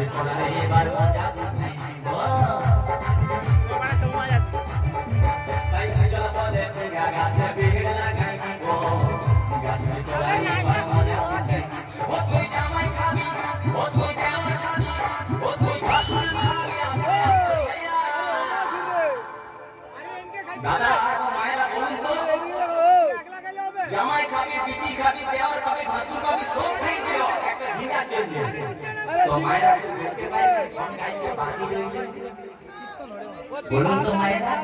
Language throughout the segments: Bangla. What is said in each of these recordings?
এবার মজা বুঝাই দিব তাই চল বলে গাছে ভিড় লাগাই দিব গাছে চড়াই এবার মজা বুঝাই ও তুই জামাই খাবি ও তুই জামাই খাবি ও তুই ভাসুর খাবি আস্তে আস্তে দাদা মায়েরা বলুন তো জামাই খাবি বিটি খাবি দেওয়ার খাবি ভাসুর খাবি সব খাই দিও একটা ঝিঙার জন্য তো মায়েরা বলতে পারে কোন গাইতে বাকি রইল বলুন তো মায়েরা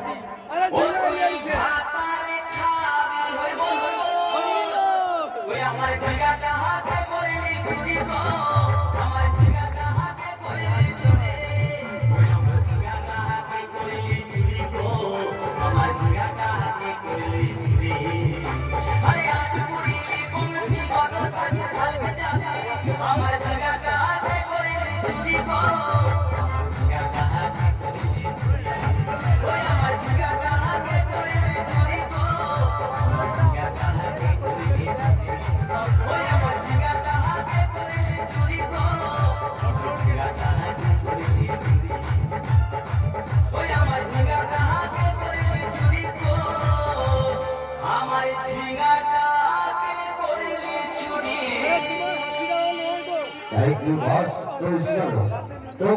ও তুই ভাতারে খাবি হই বল ওই আমার ঝিঙাটা হাতে করলি চুরি গো আমার ঝিঙাটা হাতে করলি চুরি ওই আমার ঝিঙাটা হাতে করলি চুরি গো আমার ঝিঙাটা হাতে করলি চুরি আরে আজ পুরি বংশী কত কাজ খাবে যাবে আমার ঝিঙাটা হাতে করলি চুরি গো আমার ঝিঙাটা হাতে করলি চুরি ওই আমার ঝিঙাটা হাতে করলি চুরি গো আমার ঝিঙাটা হাতে করলি চুরি ওই আমার ঝিঙাটা হাতে করলি চুরি গো আমার ঝিঙাটা হাতে করলি চুরি ওই আমার ঝিঙাটা হাতে করলি চুরি গো আমার ঝিঙাটা হাতে করলি চুরি Thank you, boss. To